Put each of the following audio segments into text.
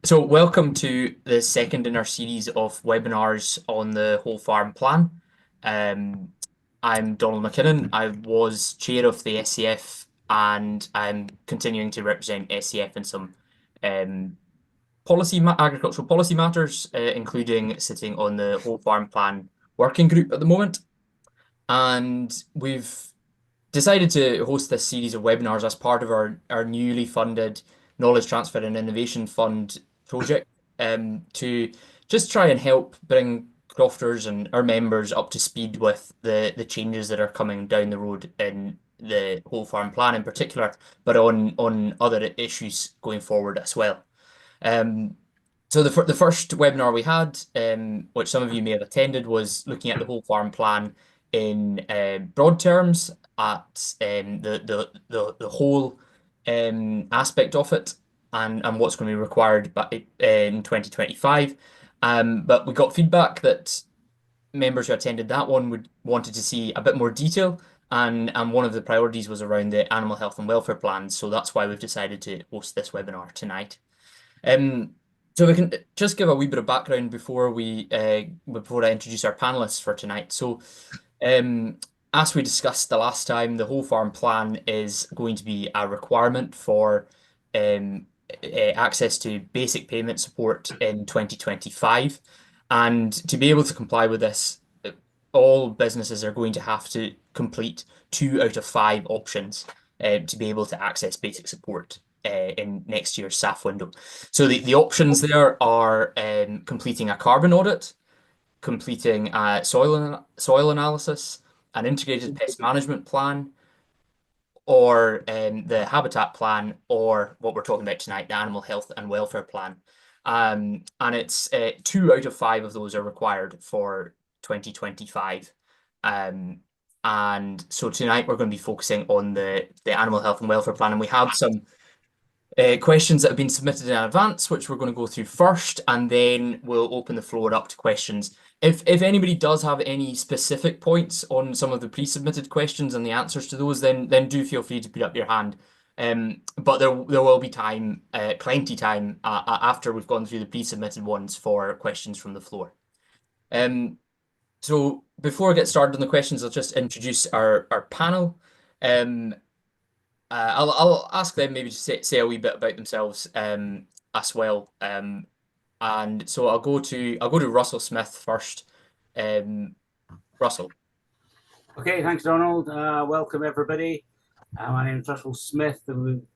So welcome to the second in our series of webinars on the whole farm plan. Um, I'm Donald McKinnon. I was chair of the SCF and I'm continuing to represent SCF in some agricultural policy matters, including sitting on the whole farm plan working group at the moment. And we've decided to host this series of webinars as part of our newly funded Knowledge Transfer and Innovation Fund project to just try and help bring crofters and our members up to speed with the changes that are coming down the road in the whole farm plan in particular, but on other issues going forward as well. So the first webinar we had, which some of you may have attended, was looking at the whole farm plan in broad terms at the whole aspect of it and what's going to be required in 2025. But we got feedback that members who attended that one wanted to see a bit more detail, and one of the priorities was around the animal health and welfare plans. So that's why we've decided to host this webinar tonight. So we can just give a wee bit of background before before I introduce our panelists for tonight. So, as we discussed the last time, the whole farm plan is going to be a requirement for access to basic payment support in 2025, and to be able to comply with this, all businesses are going to have to complete 2 out of 5 options to be able to access basic support in next year's SAF window. So the options there are completing a carbon audit, completing a soil analysis, an integrated pest management plan, or the habitat plan, or what we're talking about tonight, the animal health and welfare plan. And it's 2 out of 5 of those are required for 2025. And so tonight we're going to be focusing on the animal health and welfare plan, and we have some questions that have been submitted in advance, which we're going to go through first, and then we'll open the floor up to questions. If anybody does have any specific points on some of the pre-submitted questions and the answers to those, then do feel free to put up your hand. But there will be time, plenty time after we've gone through the pre-submitted ones for questions from the floor. So before I get started on the questions, I'll just introduce our panel. I'll ask them maybe to say a wee bit about themselves as well. And so I'll go to Russell Smith first. Russell. Okay, thanks, Donald. Welcome, everybody. My name is Russell Smith. I'm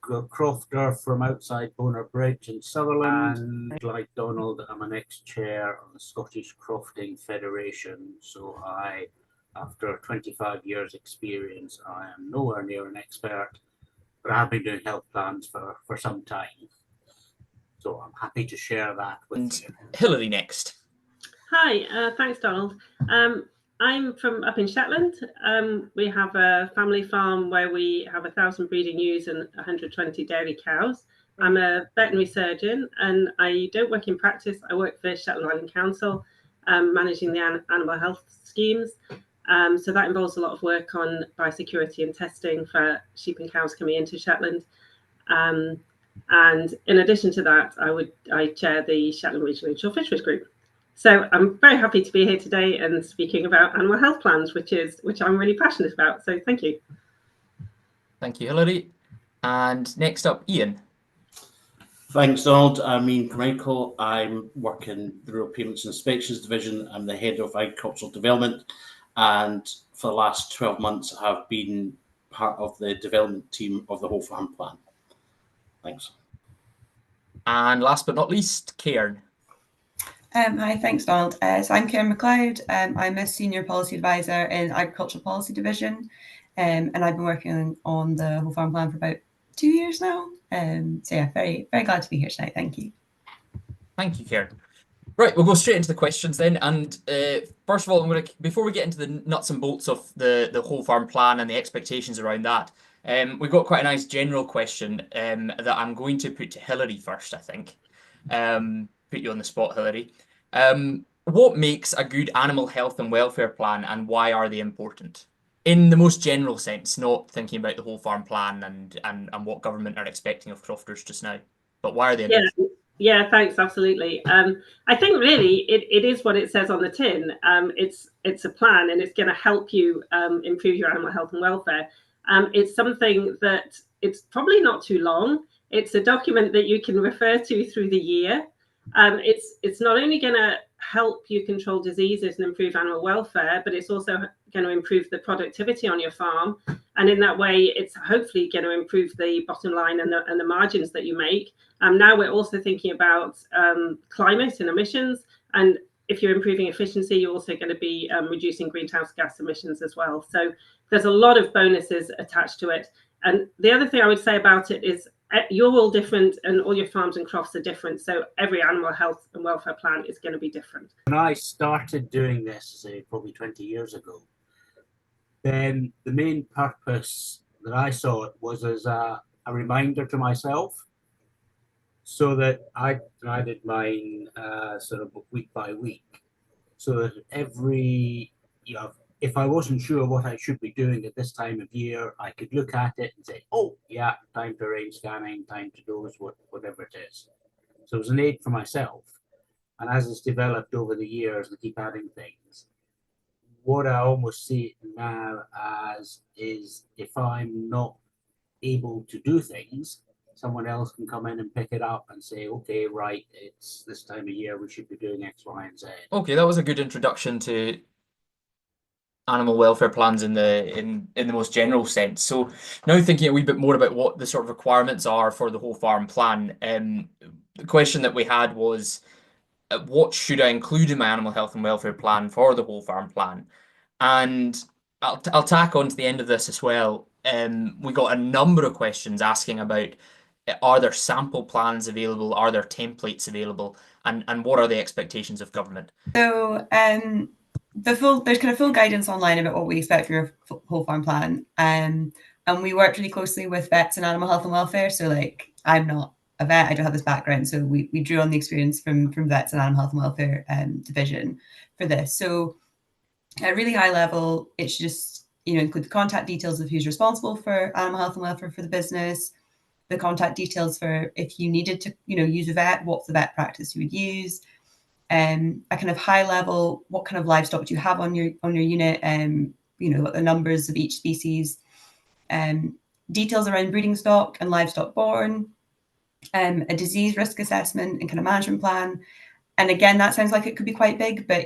a crofter from outside Bonar Bridge in Sutherland. And like Donald, I'm an ex-chair of the Scottish Crofting Federation. So after 25 years experience, I am nowhere near an expert, but I've been doing health plans for some time. So I'm happy to share that with you. Hilary next. Hi, thanks, Donald. I'm from up in Shetland. We have a family farm where we have 1,000 breeding ewes and 120 dairy cows. I'm a veterinary surgeon and I don't work in practice. I work for Shetland Island Council, managing the animal health schemes. So that involves a lot of work on biosecurity and testing for sheep and cows coming into Shetland. And in addition to that, I chair the Shetland Regional Inshore Fisheries Group. So I'm very happy to be here today and speaking about animal health plans, which I'm really passionate about. So thank you. Thank you, Hilary. And next up, Ian. Thanks, Donald. I'm Ian Carmichael. I'm working the Rural Payments and Inspections Division. I'm the head of agricultural development, and for the last 12 months, I've been part of the development team of the whole farm plan. Thanks. And last but not least, Cairn. Hi, thanks, Donald. So I'm Karen McLeod. I'm a senior policy advisor in Agricultural Policy Division, and I've been working on the whole farm plan for about 2 years now. So yeah, very, very glad to be here tonight. Thank you. Thank you, Karen. Right, we'll go straight into the questions then. And first of all, before we get into the nuts and bolts of the whole farm plan and the expectations around that, we've got quite a nice general question that I'm going to put to Hilary first, I think. Put you on the spot, Hilary. What makes a good animal health and welfare plan, and why are they important? In the most general sense, not thinking about the whole farm plan and what government are expecting of crofters just now, but why are they important? Yeah, thanks. Absolutely. I think really it is what it says on the tin. It's a plan, and it's going to help you improve your animal health and welfare. It's something that it's probably not too long. It's a document that you can refer to through the year. It's not only going to help you control diseases and improve animal welfare, but it's also going to improve the productivity on your farm. And in that way, it's hopefully going to improve the bottom line and the margins that you make. Now we're also thinking about climate and emissions. And if you're improving efficiency, you're also going to be reducing greenhouse gas emissions as well. So there's a lot of bonuses attached to it. And the other thing I would say about it is you're all different and all your farms and crops are different. So every animal health and welfare plan is going to be different. When I started doing this, say probably 20 years ago, then the main purpose that I saw it was as a reminder to myself, so that I did mine sort of week by week, so that every, if I wasn't sure what I should be doing at this time of year, I could look at it and say, oh yeah, time to arrange scanning, time to dose, whatever it is. So it was an aid for myself. And as it's developed over the years and keep adding things, what I almost see it now as is, if I'm not able to do things, someone else can come in and pick it up and say, okay, right, it's this time of year, we should be doing X, Y, and Z. Okay, that was a good introduction to animal welfare plans in the most general sense. So now thinking a wee bit more about what the sort of requirements are for the whole farm plan, the question that we had was, what should I include in my animal health and welfare plan for the whole farm plan? And I'll tack on to the end of this as well. We got a number of questions asking about, are there sample plans available? Are there templates available? And what are the expectations of government? So there's kind of full guidance online about what we expect for your whole farm plan. And we worked really closely with vets and animal health and welfare. So like, I'm not a vet, I don't have this background. So we drew on the experience from vets and animal health and welfare division for this. So at a really high level, it should just, include the contact details of who's responsible for animal health and welfare for the business, the contact details for if you needed to, use a vet, what's the vet practice you would use, a kind of high level, what kind of livestock do you have on your unit, what the numbers of each species, details around breeding stock and livestock born, a disease risk assessment and kind of management plan. And again, that sounds like it could be quite big, but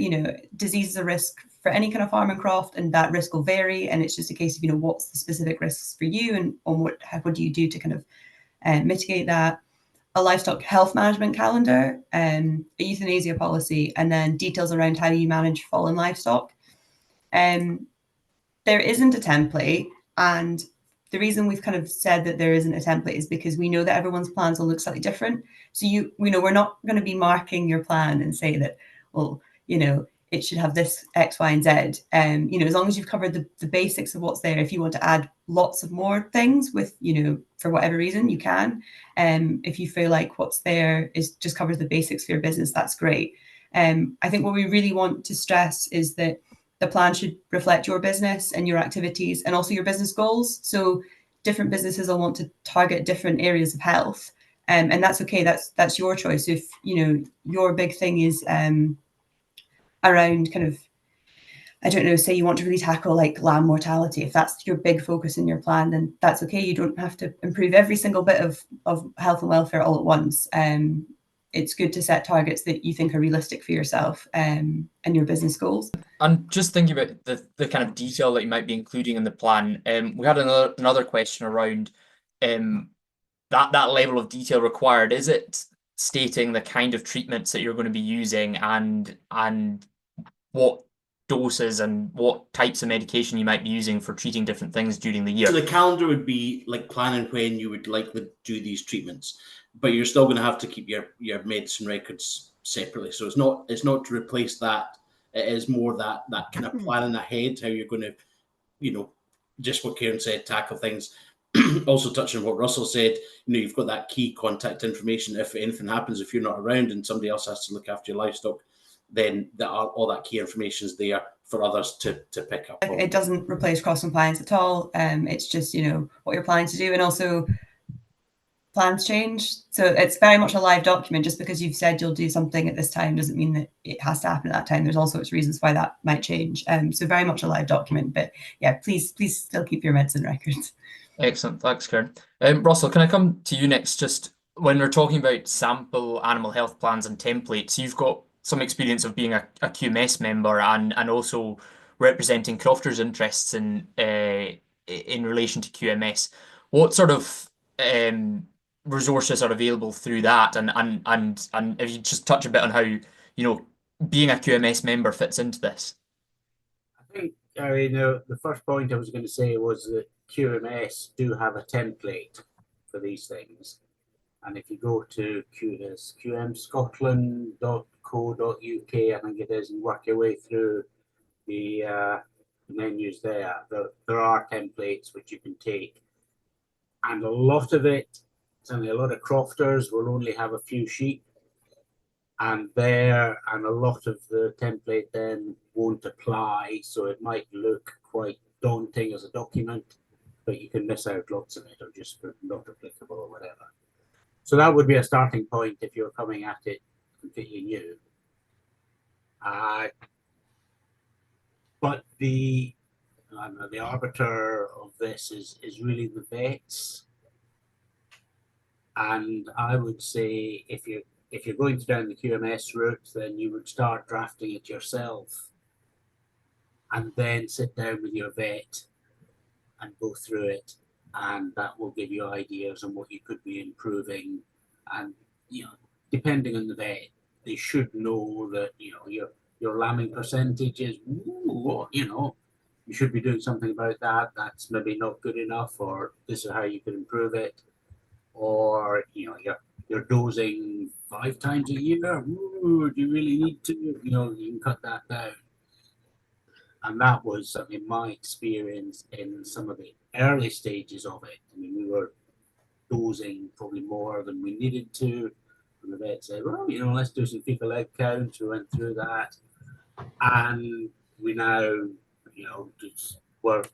disease is a risk for any kind of farm and croft, and that risk will vary. And it's just a case of what's the specific risks for you, and what do you do to kind of mitigate that. A livestock health management calendar, a euthanasia policy, and then details around how you manage fallen livestock. There isn't a template, and the reason we've kind of said that there isn't a template is because we know that everyone's plans will look slightly different. So we're not going to be marking your plan and say that, well, it should have this X, Y, and Z. As long as you've covered the basics of what's there. If you want to add lots of more things with, for whatever reason, you can. If you feel like what's there is just covers the basics for your business, that's great. I think what we really want to stress is that the plan should reflect your business and your activities and also your business goals. So different businesses will want to target different areas of health. And that's okay. That's your choice. If, your big thing is around kind of, I don't know, say you want to really tackle like lamb mortality, if that's your big focus in your plan, then that's okay. You don't have to improve every single bit of health and welfare all at once. It's good to set targets that you think are realistic for yourself and your business goals. And just thinking about the kind of detail that you might be including in the plan, we had another question around that level of detail required. Is it stating the kind of treatments that you're going to be using and what doses and what types of medication you might be using for treating different things during the year? So the calendar would be like planning when you would likely do these treatments, but you're still going to have to keep your medicine records separately. So it's not to replace that. It is more that kind of planning ahead, how you're going to, just what Karen said, tackle things. Also touching on what Russell said, you've got that key contact information. If anything happens, if you're not around and somebody else has to look after your livestock, then all that key information is there for others to pick up on. It doesn't replace cross compliance at all. It's just, what you're planning to do, and also plans change. So it's very much a live document. Just because you've said you'll do something at this time doesn't mean that it has to happen at that time. There's all sorts of reasons why that might change. So very much a live document. But yeah, please still keep your medicine records. Excellent, thanks, Karen. Russell, can I come to you next? Just when we're talking about sample animal health plans and templates, you've got some experience of being a QMS member and also representing Crofter's interests in relation to QMS. What sort of resources are available through that, and if you just touch a bit on how being a QMS member fits into this? I think the first point I was going to say was that QMS do have a template for these things, and if you go to qmscotland.co.uk, I think it is, and work your way through the menus there are templates which you can take, and a lot of it, certainly a lot of crofters will only have a few sheep, and a lot of the template then won't apply, so it might look quite daunting as a document, but you can miss out lots of it, or just not applicable or whatever. So that would be a starting point if you're coming at it completely new. But the arbiter of this is really the vets, and I would say if you're going down the QMS route, then you would start drafting it yourself, and then sit down with your vet and go through it, and that will give you ideas on what you could be improving. And depending on the vet, they should know that your lambing percentage is you should be doing something about that. That's maybe not good enough, or this is how you can improve it. Or you're dosing 5 times a year. Ooh, do you really need to? You can cut that down. And that was certainly my experience in some of the early stages of it. I mean, we were dosing probably more than we needed to. And the vet said, well, let's do some fecal egg counts. We went through that. And we now, we're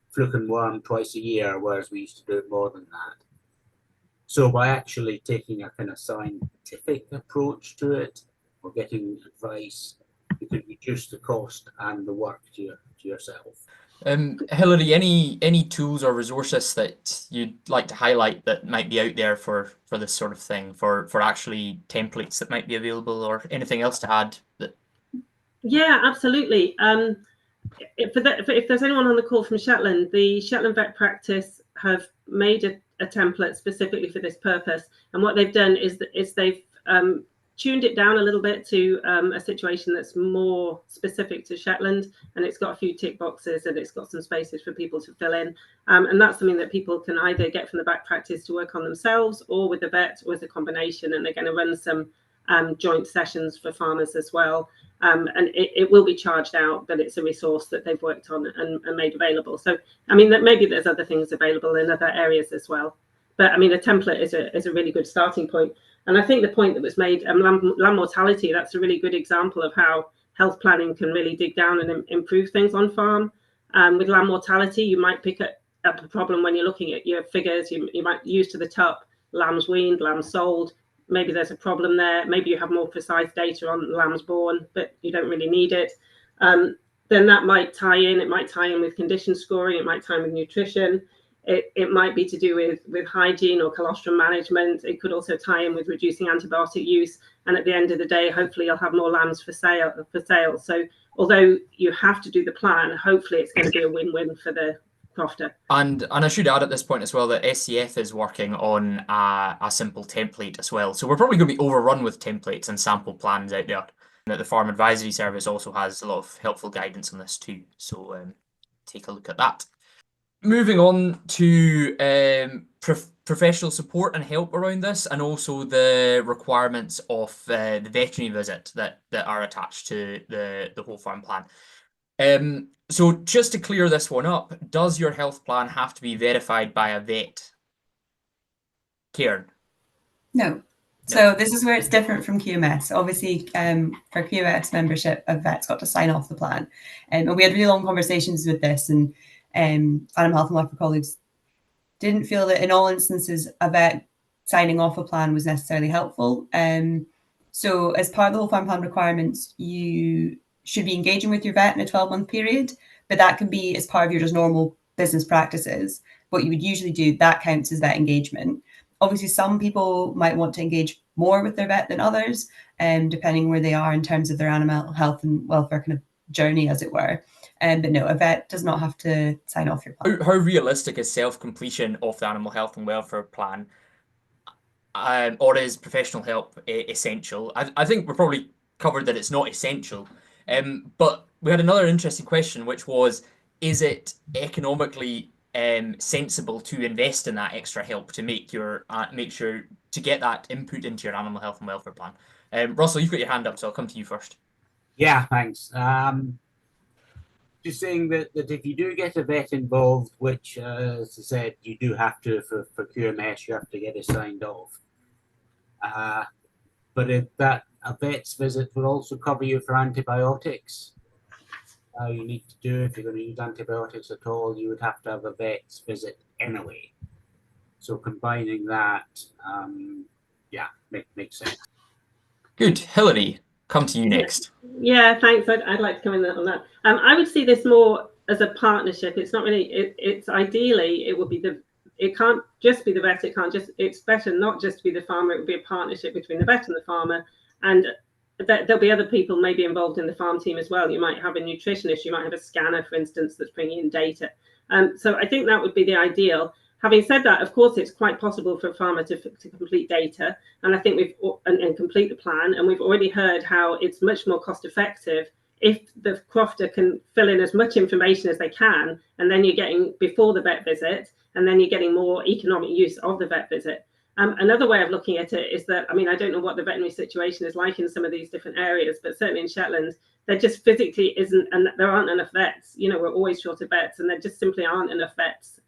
fluke and worm twice a year, whereas we used to do it more than that. So by actually taking a kind of scientific approach to it, or getting advice, you can reduce the cost and the work to yourself. Hilary, any tools or resources that you'd like to highlight that might be out there for this sort of thing, for actually templates that might be available, or anything else to add? Yeah, absolutely. If there's anyone on the call from Shetland, the Shetland Vet Practice have made a template specifically for this purpose, and what they've done is they've tuned it down a little bit to a situation that's more specific to Shetland, and it's got a few tick boxes and it's got some spaces for people to fill in, and that's something that people can either get from the vet practice to work on themselves, or with the vet, or as a combination. And they're going to run some joint sessions for farmers as well, and it will be charged out, but it's a resource that they've worked on and made available. So I mean, that maybe there's other things available in other areas as well, but I mean, a template is a really good starting point. And I think the point that was made, lamb mortality, that's a really good example of how health planning can really dig down and improve things on farm. With lamb mortality, you might pick up a problem when you're looking at your figures. You might use to the top lambs weaned, lambs sold. Maybe there's a problem there. Maybe you have more precise data on lambs born, but you don't really need it. Then that might tie in. It might tie in with condition scoring. It might tie in with nutrition. It might be to do with hygiene or colostrum management. It could also tie in with reducing antibiotic use. And at the end of the day, hopefully you'll have more lambs for sale. So although you have to do the plan, hopefully it's going to be a win-win for the crofter. And I should add at this point as well that SCF is working on a simple template as well. So we're probably going to be overrun with templates and sample plans out there. And the Farm Advisory Service also has a lot of helpful guidance on this too. So take a look at that. Moving on to professional support and help around this, and also the requirements of the veterinary visit that are attached to the whole farm plan. So just to clear this one up, does your health plan have to be verified by a vet? Karen? No. So this is where it's different from QMS. Obviously, for QMS membership, a vet's got to sign off the plan. And we had really long conversations with this, and Animal Health and Welfare colleagues didn't feel that in all instances a vet signing off a plan was necessarily helpful. So as part of the whole farm plan requirements, you should be engaging with your vet in a 12-month period, but that can be as part of your just normal business practices. What you would usually do, that counts as vet engagement. Obviously, some people might want to engage more with their vet than others, depending where they are in terms of their animal health and welfare kind of journey, as it were. But no, a vet does not have to sign off your plan. How realistic is self-completion of the animal health and welfare plan? Or is professional help essential? I think we're probably covered that it's not essential. But we had another interesting question, which was, is it economically sensible to invest in that extra help to make sure to get that input into your animal health and welfare plan? Russell, you've got your hand up, so I'll come to you first. Yeah, thanks. Just saying that if you do get a vet involved, which, as I said, you do have to for QMS, you have to get it signed off. But if a vet's visit will also cover you for antibiotics. You need to do, if you're going to use antibiotics at all, you would have to have a vet's visit anyway. So combining that, makes sense. Good. Hilary, come to you next. Yeah, thanks. I'd like to come in on that. I would see this more as a partnership. It's not really, it's ideally, it would be it can't just be the vet. It's better not just to be the farmer. It would be a partnership between the vet and the farmer. And there'll be other people maybe involved in the farm team as well. You might have a nutritionist, you might have a scanner, for instance, that's bringing in data. So I think that would be the ideal. Having said that, of course, it's quite possible for a farmer to complete data, and I think and complete the plan. And we've already heard how it's much more cost effective if the crofter can fill in as much information as they can, and then you're getting before the vet visit, and then you're getting more economic use of the vet visit. Another way of looking at it is that, I mean, I don't know what the veterinary situation is like in some of these different areas, but certainly in Shetland, there just physically isn't, and there aren't enough vets. You know, we're always short of vets, and there just simply aren't enough vets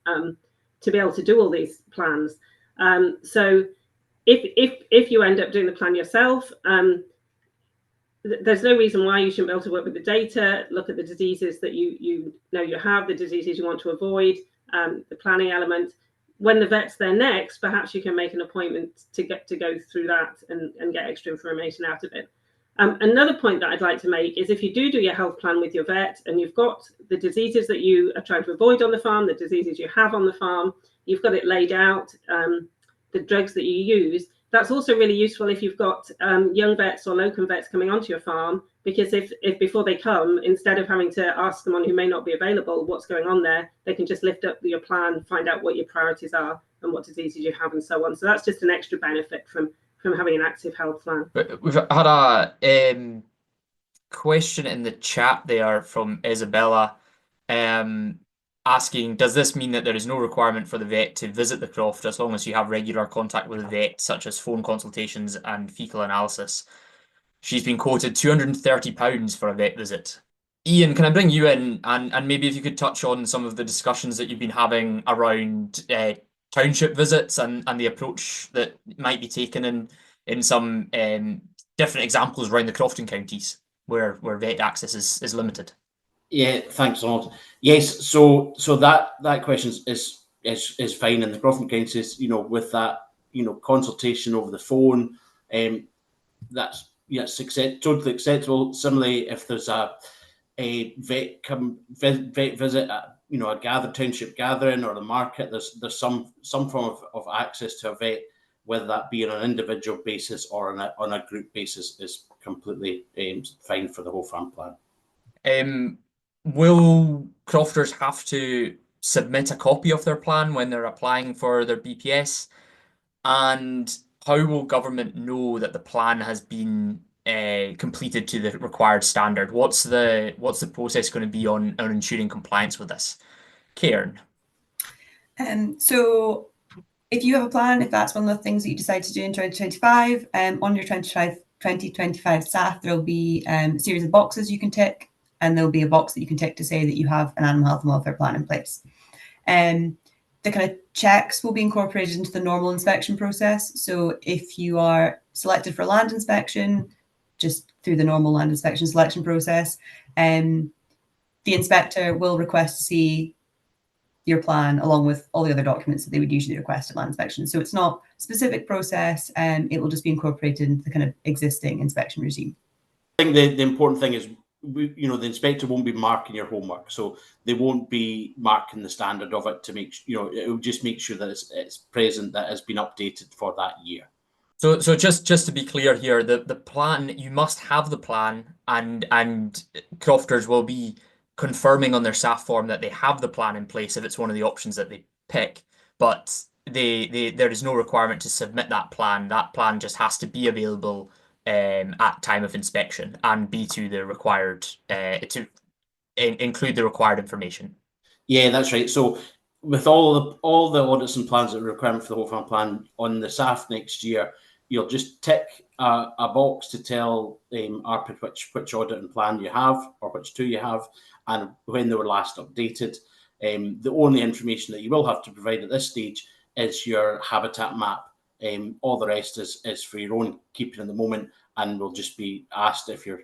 to be able to do all these plans. So if you end up doing the plan yourself, there's no reason why you shouldn't be able to work with the data, look at the diseases that you know you have, the diseases you want to avoid, the planning element. When the vet's there next, perhaps you can make an appointment to go through that and get extra information out of it. Another point that I'd like to make is if you do your health plan with your vet and you've got the diseases that you are trying to avoid on the farm, the diseases you have on the farm, you've got it laid out, the drugs that you use. That's also really useful if you've got young vets or locum vets coming onto your farm, because if before they come, instead of having to ask someone who may not be available what's going on there, they can just lift up your plan, find out what your priorities are and what diseases you have and so on. So that's just an extra benefit from having an active health plan. We've had a question in the chat there from Isabella asking, does this mean that there is no requirement for the vet to visit the croft as long as you have regular contact with the vet, such as phone consultations and fecal analysis? She's been quoted £230 for a vet visit. Ian, can I bring you in and maybe if you could touch on some of the discussions that you've been having around township visits and the approach that might be taken in some different examples around the crofting counties where vet access is limited? Yeah, thanks, Donald. Yes, so that question is fine in the crofting counties. You know, with that, you know, consultation over the phone, that's totally acceptable. Similarly, if there's a vet visit at, you know, a township gathering or the market, there's some form of access to a vet, whether that be on an individual basis or on a group basis, is completely fine for the whole farm plan. Will crofters have to submit a copy of their plan when they're applying for their BPS? And how will government know that the plan has been completed to the required standard? What's the process going to be on ensuring compliance with this? Cairn. So if you have a plan, if that's one of the things that you decide to do in 2025, on your 2025 SAF, there'll be a series of boxes you can tick, and there'll be a box that you can tick to say that you have an animal health and welfare plan in place. The kind of checks will be incorporated into the normal inspection process. So if you are selected for land inspection, just through the normal land inspection selection process, the inspector will request to see your plan along with all the other documents that they would usually request at land inspection. So it's not a specific process, and it will just be incorporated into the kind of existing inspection regime. I think the important thing is, the inspector won't be marking your homework, so they won't be marking the standard of it to make, it will just make sure that it's present, that has been updated for that year. So just to be clear here, the plan, you must have the plan, and crofters will be confirming on their SAF form that they have the plan in place if it's one of the options that they pick. But there is no requirement to submit that plan. That plan just has to be available at time of inspection and be to the required to include the required information. Yeah, that's right. So with all the audits and plans that are requirement for the whole farm plan on the SAF next year, you'll just tick a box to tell ARPID which audit and plan you have, or which two you have, and when they were last updated. The only information that you will have to provide at this stage is your habitat map. All the rest is for your own keeping at the moment, and will just be asked if you're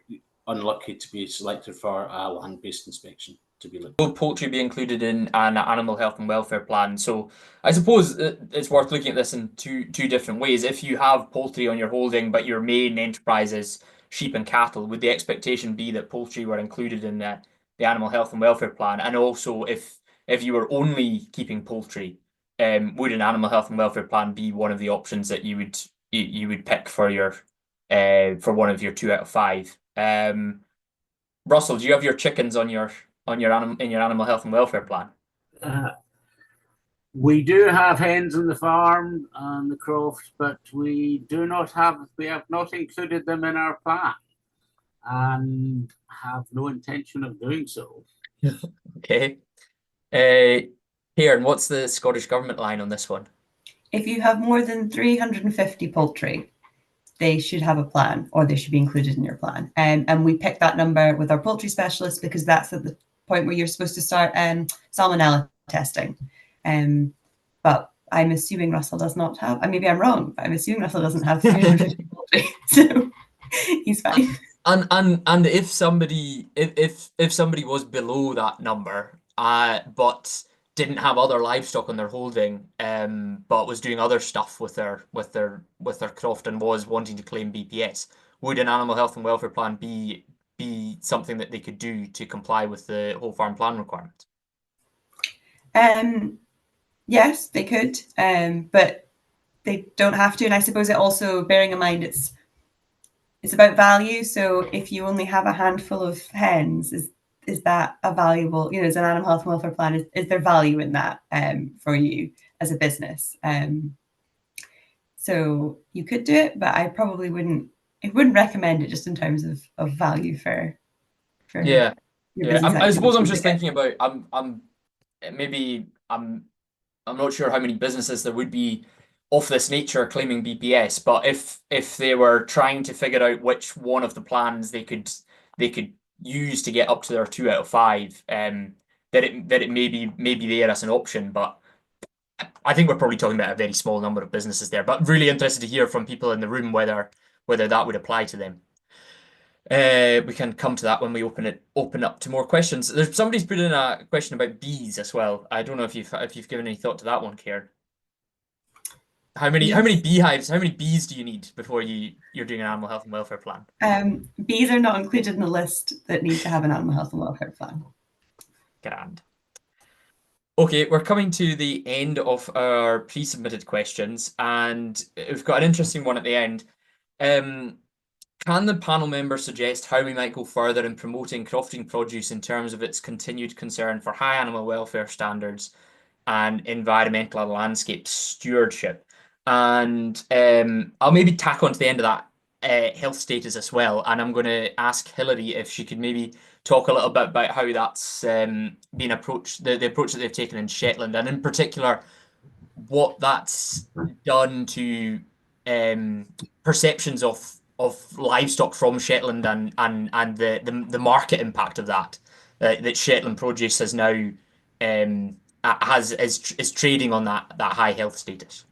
unlucky to be selected for a land-based inspection to be looked. Will poultry be included in an animal health and welfare plan? So I suppose it's worth looking at this in two different ways. If you have poultry on your holding, but your main enterprise is sheep and cattle, would the expectation be that poultry were included in the animal health and welfare plan? And also, if you were only keeping poultry, would an animal health and welfare plan be one of the options that you would pick for your for one of your 2 out of 5? Russell, do you have your chickens in your animal health and welfare plan? We do have hens on the farm and the croft, but we have not included them in our plan, and have no intention of doing so. Okay. Kieran, what's the Scottish Government line on this one? If you have more than 350 poultry, they should have a plan, or they should be included in your plan. And we picked that number with our poultry specialist because that's at the point where you're supposed to start salmonella testing. But I'm assuming Russell does not have, maybe I'm wrong, but I'm assuming Russell doesn't have 350 poultry, so he's fine. And if somebody was below that number, but didn't have other livestock on their holding, but was doing other stuff with their croft and was wanting to claim BPS, would an animal health and welfare plan be something that they could do to comply with the whole farm plan requirement? Yes, they could, but they don't have to. And I suppose it also, bearing in mind, it's about value. So if you only have a handful of hens, is that a valuable, as an animal health and welfare plan, is there value in that for you as a business? So you could do it, but I probably wouldn't recommend it just in terms of value for yeah. I suppose I'm just thinking about I'm not sure how many businesses there would be of this nature claiming BPS, but if they were trying to figure out which one of the plans they could use to get up to their 2 out of 5, that it may be there as an option. But I think we're probably talking about a very small number of businesses there. But really interested to hear from people in the room whether that would apply to them. We can come to that when we open up to more questions. There's somebody's put in a question about bees as well. I don't know if you've given any thought to that one, Kieran. How many beehives, how many bees do you need before you're doing an animal health and welfare plan? Bees are not included in the list that need to have an animal health and welfare plan. Grand. Okay, we're coming to the end of our pre-submitted questions, and we've got an interesting one at the end. Can the panel member suggest how we might go further in promoting crofting produce in terms of its continued concern for high animal welfare standards and environmental and landscape stewardship? And I'll maybe tack on to the end of that health status as well. And I'm going to ask Hilary if she could maybe talk a little bit about how that's been approached, the approach that they've taken in Shetland, and in particular, what that's done to perceptions of livestock from Shetland and the market impact of that Shetland produce has now is trading on that high health status.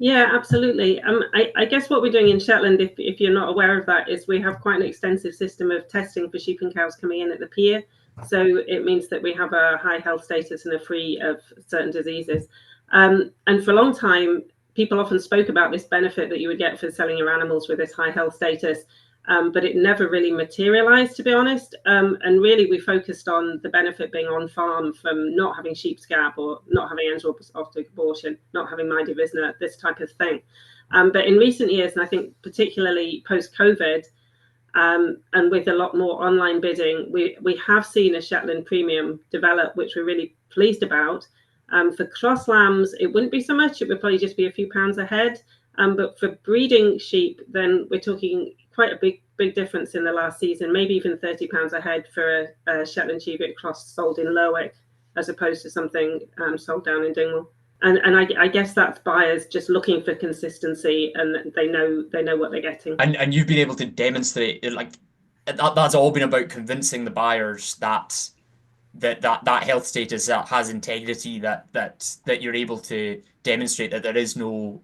Yeah, absolutely. I guess what we're doing in Shetland, if you're not aware of that, is we have quite an extensive system of testing for sheep and cows coming in at the pier. So it means that we have a high health status and are free of certain diseases. And for a long time, people often spoke about this benefit that you would get for selling your animals with this high health status, but it never really materialized, to be honest. And really, we focused on the benefit being on farm from not having sheep scab or not having enterooptic abortion, not having Maidi-Visner, this type of thing. But in recent years, and I think particularly post-COVID, and with a lot more online bidding, we have seen a Shetland premium develop, which we're really pleased about. For cross lambs, it wouldn't be so much. It would probably just be a few pounds ahead. But for breeding sheep, then we're talking quite a big difference in the last season, maybe even £30 ahead for a Shetland Cheviot cross sold in Lerwick, as opposed to something sold down in Dingwall. And I guess that's buyers just looking for consistency, and they know what they're getting. And you've been able to demonstrate it, like that's all been about convincing the buyers that health status that has integrity, that you're able to demonstrate that there is no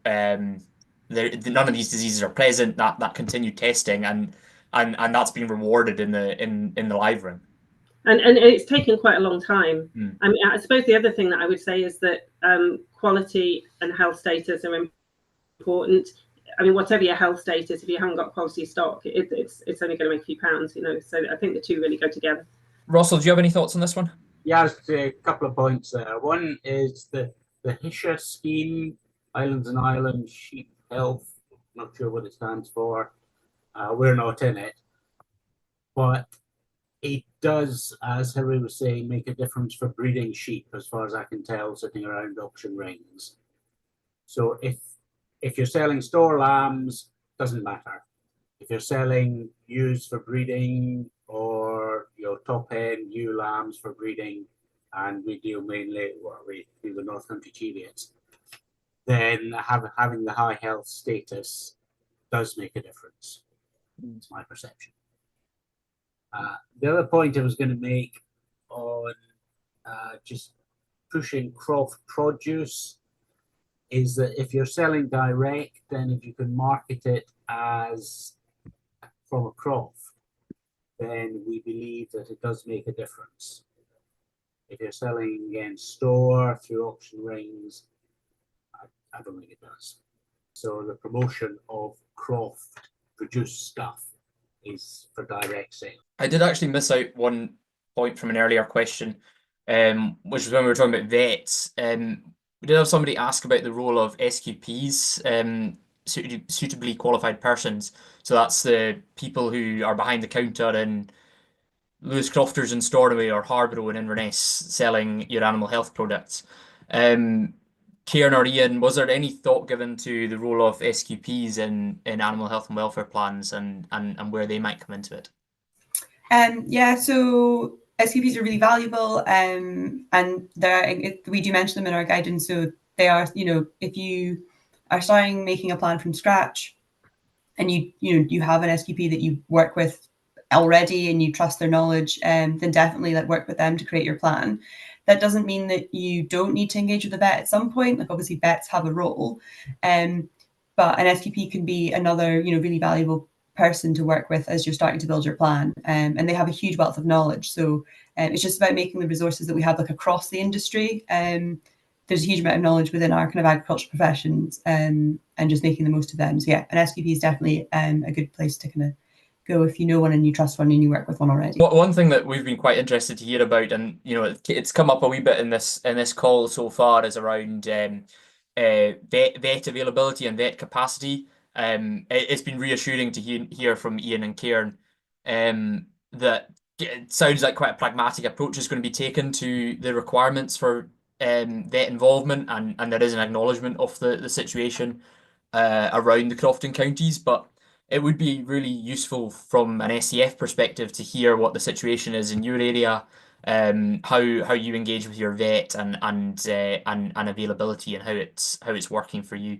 none of these diseases are present, that continued testing and that's been rewarded in the live ring. And it's taken quite a long time. I mean, I suppose the other thing that I would say is that quality and health status are important. I mean, whatever your health status, if you haven't got quality stock, it's only going to make a few pounds, you know. So I think the two really go together. Russell, do you have any thoughts on this one? Yeah, a couple of points there. One is the HISHA scheme, Highlands and Islands Sheep Health. I'm not sure what it stands for. We're not in it, but it does, as Harry was saying, make a difference for breeding sheep, as far as I can tell, sitting around auction rings. So if you're selling store lambs, doesn't matter. If you're selling ewes for breeding or your top end ewe lambs for breeding, and we deal mainly, well, we do the North Country Cheviots, then having the high health status does make a difference. It's my perception. The other point I was going to make on just pushing Croft produce is that if you're selling direct, then if you can market it as from a Croft, then we believe that it does make a difference. If you're selling in store through auction rings, I don't think it does. So the promotion of Croft produced stuff is for direct sale. I did actually miss out one point from an earlier question, which was when we were talking about vets. We did have somebody ask about the role of SQPs, suitably qualified persons. So that's the people who are behind the counter in Lewis Crofters in Stornoway or Harborough in Inverness selling your animal health products. Kieran or Ian, was there any thought given to the role of SQPs in animal health and welfare plans and where they might come into it? Yeah, so SQPs are really valuable, and we do mention them in our guidance. So they are, you know, if you are starting making a plan from scratch, and you have an SQP that you work with already and you trust their knowledge, then definitely work with them to create your plan. That doesn't mean that you don't need to engage with a vet at some point. Like obviously vets have a role, but an SQP can be another, really valuable person to work with as you're starting to build your plan, and they have a huge wealth of knowledge. So it's just about making the resources that we have across the industry. There's a huge amount of knowledge within our kind of agricultural professions, and just making the most of them. So yeah, an SQP is definitely a good place to kind of go if you know one and you trust one and you work with one already. One thing that we've been quite interested to hear about, and it's come up a wee bit in this call so far, is around vet availability and vet capacity. It's been reassuring to hear from Ian and Kieran that it sounds like quite a pragmatic approach is going to be taken to the requirements for vet involvement, and there is an acknowledgement of the situation around the Crofton counties, but it would be really useful from an SCF perspective to hear what the situation is in your area, how you engage with your vet and availability, and how it's working for you.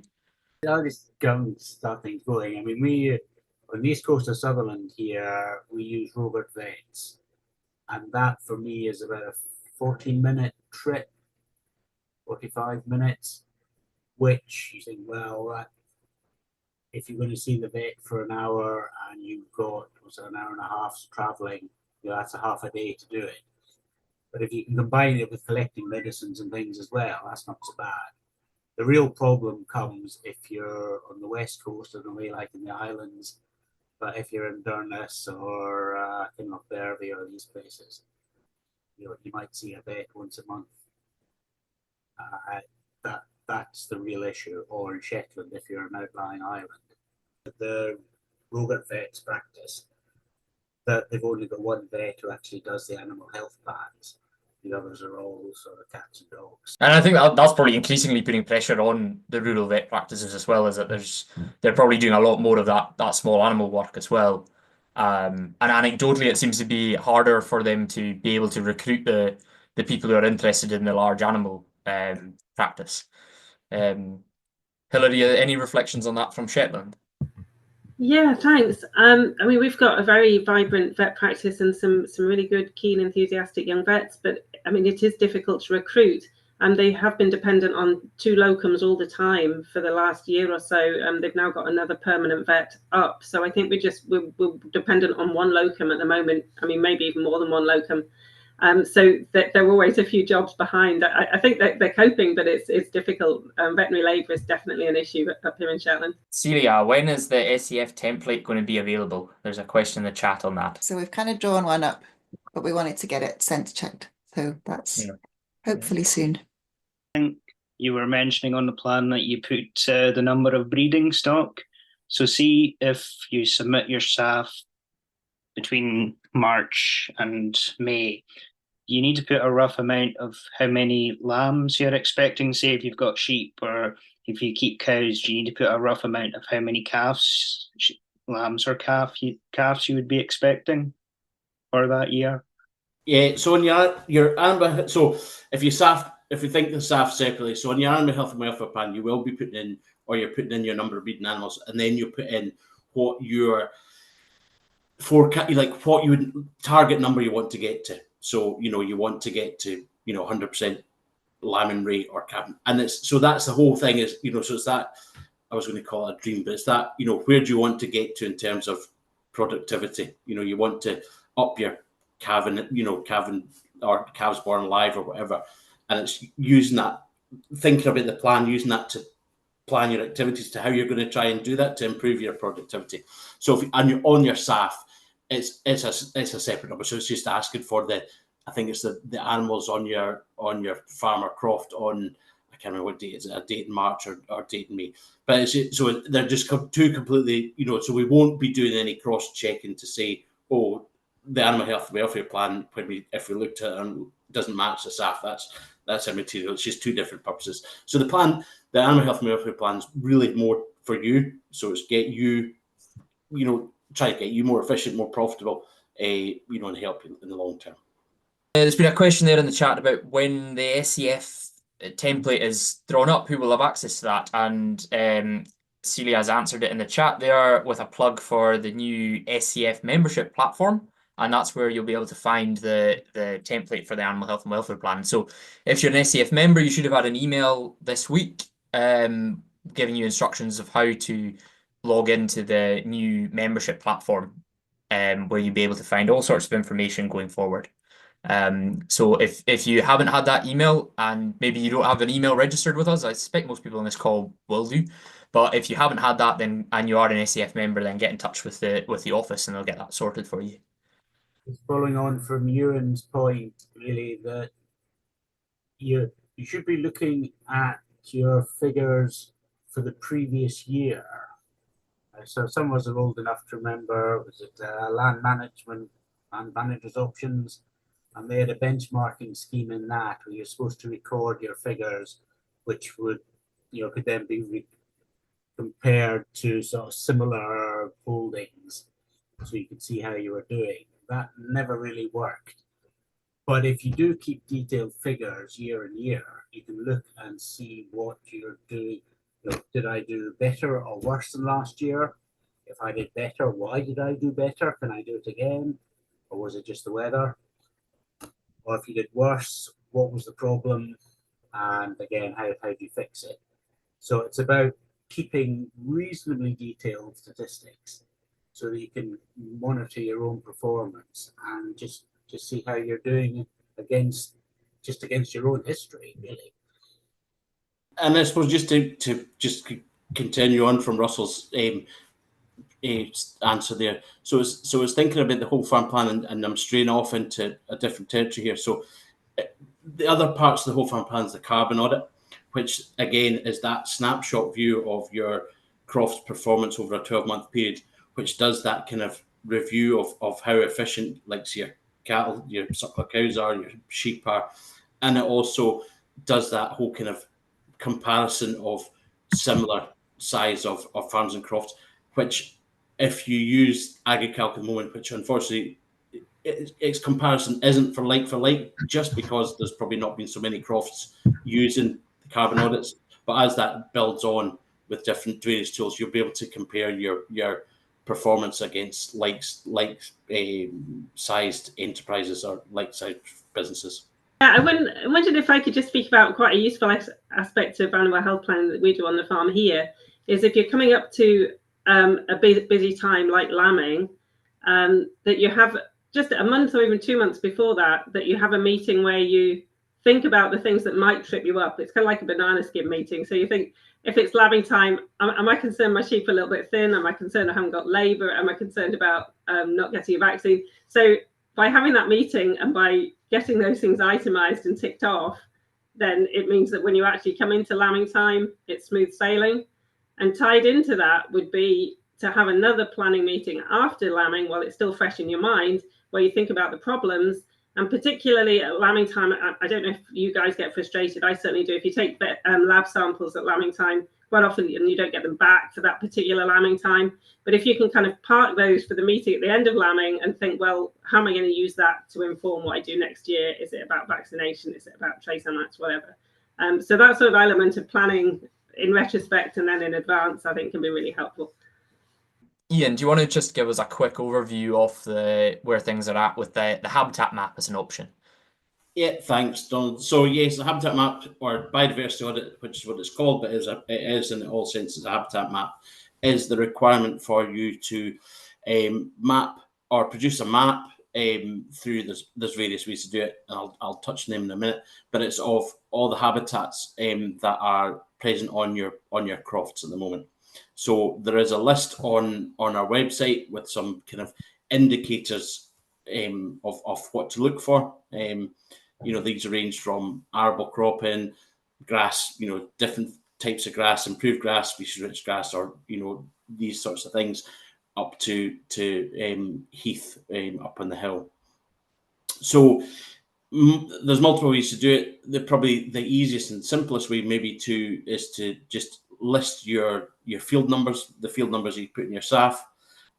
I'll just start things going. I mean, we on the east coast of Sutherland here, we use Robert Vets, and that for me is about a 14-minute trip, 45 minutes, which you think, well, if you're going to see the vet for an hour and you've got an hour and a half traveling, that's a half a day to do it. But if you can combine it with collecting medicines and things as well, that's not so bad. The real problem comes if you're on the west coast and away like in the islands, but if you're in Durness or Kinlochbervie or these places, you might see a vet once a month. That's the real issue. Or in Shetland, if you're an outlying island, the Robert vets practice that they've only got one vet who actually does the animal health plans. The others are all sort of cats and dogs. And I think that's probably increasingly putting pressure on the rural vet practices as well, is that they're probably doing a lot more of that small animal work as well. And anecdotally, it seems to be harder for them to be able to recruit the people who are interested in the large animal practice. Hilary, any reflections on that from Shetland? Yeah, thanks. I mean, we've got a very vibrant vet practice and some really good, keen, enthusiastic young vets, but I mean, it is difficult to recruit, and they have been dependent on 2 locums all the time for the last year or so. They've now got another permanent vet up, so I think we're dependent on 1 locum at the moment. I mean, maybe even more than 1 locum. So they're always a few jobs behind. I think that they're coping, but it's difficult. Veterinary labour is definitely an issue up here in Shetland. Celia, when is the SEF template going to be available? There's a question in the chat on that. So we've kind of drawn one up, but we wanted to get it sense checked. So that's hopefully soon. I think you were mentioning on the plan that you put the number of breeding stock. So see if you submit your SAF between March and May, you need to put a rough amount of how many lambs you're expecting. Say if you've got sheep or if you keep cows, you need to put a rough amount of how many calves, lambs or calves you would be expecting for that year. Yeah, so on your animal, so if you think the SAF separately, so on your animal health and welfare plan, you will be putting in, or you're putting in your number of breeding animals, and then you put in what your what you would target number you want to get to. So you want to get to 100% lambing rate or calving, and that's the whole thing is so it's that, I was going to call it a dream, but it's that where do you want to get to in terms of productivity? You want to up your calving or calves born live or whatever, and it's using that, thinking about the plan, using that to plan your activities to how you're going to try and do that to improve your productivity. So and you're on your SAF, it's a separate number. So it's just asking for I think it's the animals on your farm or croft on, I can't remember what date, is it a date in March or date in May? But so they're just two completely, so we won't be doing any cross checking to say, oh, the animal health and welfare plan, if we looked at it and doesn't match the SAF, that's immaterial. It's just 2 different purposes. So the animal health and welfare plan is really more for you. So it's get you, try to get you more efficient, more profitable, and help you in the long term. There's been a question there in the chat about when the SEF template is drawn up, who will have access to that? And Celia has answered it in the chat there with a plug for the new SEF membership platform. And that's where you'll be able to find the template for the animal health and welfare plan. So if you're an SEF member, you should have had an email this week giving you instructions of how to log into the new membership platform, where you'll be able to find all sorts of information going forward. So if you haven't had that email, and maybe you don't have an email registered with us, I suspect most people on this call will do. But if you haven't had that, and you are an SEF member, then get in touch with the office and they'll get that sorted for you. Following on from Ewan's point, really, that you should be looking at your figures for the previous year. So some of us are old enough to remember, was it land management and managers options, and they had a benchmarking scheme in that where you're supposed to record your figures, which would could then be compared to sort of similar holdings, so you could see how you were doing. That never really worked. But if you do keep detailed figures year on year, you can look and see what you're doing. Did I do better or worse than last year? If I did better, why did I do better? Can I do it again? Or was it just the weather? Or if you did worse, what was the problem? And again, how do you fix it? So it's about keeping reasonably detailed statistics so that you can monitor your own performance and just see how you're doing against your own history, really. And I suppose just to continue on from Russell's answer there. So it's thinking about the whole farm plan, and I'm straying off into a different territory here. So the other parts of the whole farm plan is the carbon audit, which again is that snapshot view of your croft's performance over a 12-month period, which does that kind of review of how efficient, like, say, your cattle, your suckler cows are, your sheep are, and it also does that whole kind of comparison of similar size of farms and crofts, which if you use AgriCalc at the moment, which unfortunately its comparison isn't for like, just because there's probably not been so many crofts using the carbon audits, but as that builds on with different various tools, you'll be able to compare your performance against sized enterprises or like-sized businesses. Yeah, I wondered if I could just speak about quite a useful aspect of animal health planning that we do on the farm here, is if you're coming up to a busy time like lambing, that you have just a month or even 2 months before that you have a meeting where you think about the things that might trip you up. It's kind of like a banana skin meeting. So you think, if it's lambing time, am I concerned my sheep are a little bit thin? Am I concerned I haven't got labour? Am I concerned about not getting a vaccine? So by having that meeting and by getting those things itemized and ticked off, then it means that when you actually come into lambing time, it's smooth sailing. And tied into that would be to have another planning meeting after lambing while it's still fresh in your mind, where you think about the problems. And particularly at lambing time, I don't know if you guys get frustrated. I certainly do. If you take lab samples at lambing time, quite often and you don't get them back for that particular lambing time. But if you can kind of park those for the meeting at the end of lambing and think, well, how am I going to use that to inform what I do next year? Is it about vaccination? Is it about trace MX, whatever? So that sort of element of planning in retrospect and then in advance, I think, can be really helpful. Ian, do you want to just give us a quick overview of where things are at with the habitat map as an option? Yeah, thanks, Donald. So yes, the habitat map, or biodiversity audit, which is what it's called, but it is in all senses a habitat map, is the requirement for you to map or produce a map through there's various ways to do it, and I'll touch on them in a minute, but it's of all the habitats that are present on your crofts at the moment. So there is a list on our website with some kind of indicators of what to look for. These range from arable cropping, grass, different types of grass, improved grass, species-rich grass, or these sorts of things, up to heath up on the hill. So there's multiple ways to do it. Probably the easiest and simplest way maybe is to just list your field numbers, the field numbers you put in your SAF,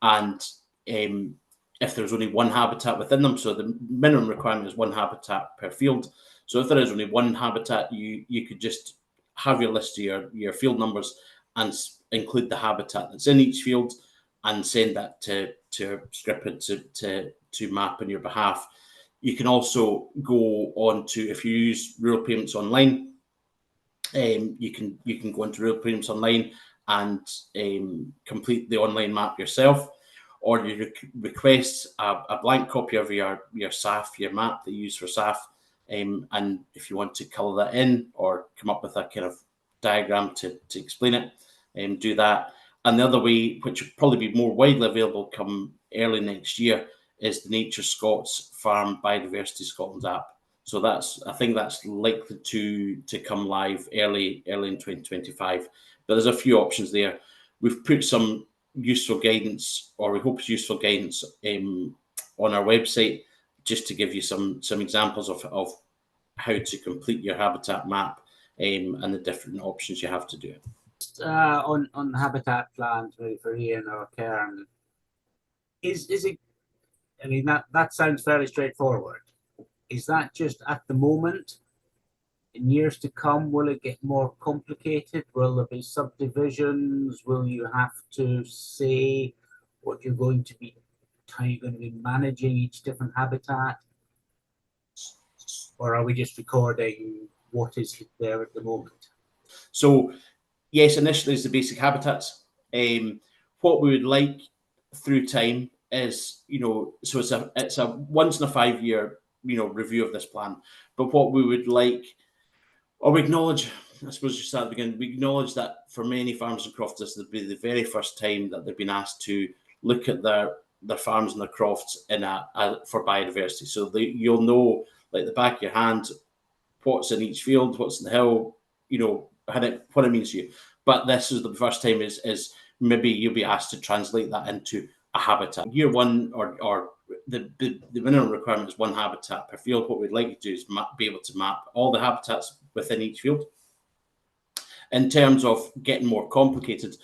and if there's only one habitat within them. So the minimum requirement is one habitat per field. So if there is only one habitat, you could just have your list of your field numbers and include the habitat that's in each field and send that to Scripid to map on your behalf. You can also go on to, if you use Rural Payments Online, you can go into Rural Payments Online and complete the online map yourself, or you request a blank copy of your SAF, your map that you use for SAF, and if you want to colour that in or come up with a kind of diagram to explain it, do that. And the other way, which will probably be more widely available come early next year, is the Nature Scots Farm Biodiversity Scotland app. So I think that's likely to come live early in 2025. But there's a few options there. We've put some useful guidance, or we hope it's useful guidance, on our website, just to give you some examples of how to complete your habitat map and the different options you have to do it. On habitat plans, maybe for Ian or Karen, is it? I mean, that sounds fairly straightforward. Is that just at the moment? In years to come, will it get more complicated? Will there be subdivisions? Will you have to say what you're going to be, how you're going to be managing each different habitat? Or are we just recording what is there at the moment? So, yes, initially it's the basic habitats. What we would like through time is, so it's a once in a 5 year review of this plan. But what we would like, or we acknowledge, I suppose just at the beginning, we acknowledge that for many farmers and crofters, this would be the very first time that they've been asked to look at their farms and their crofts for biodiversity. So you'll know, like the back of your hand, what's in each field, what's in the hill, what it means to you. But this is the first time is maybe you'll be asked to translate that into a habitat. Year one, or the minimum requirement is one habitat per field. What we'd like to do is be able to map all the habitats within each field. In terms of getting more complicated,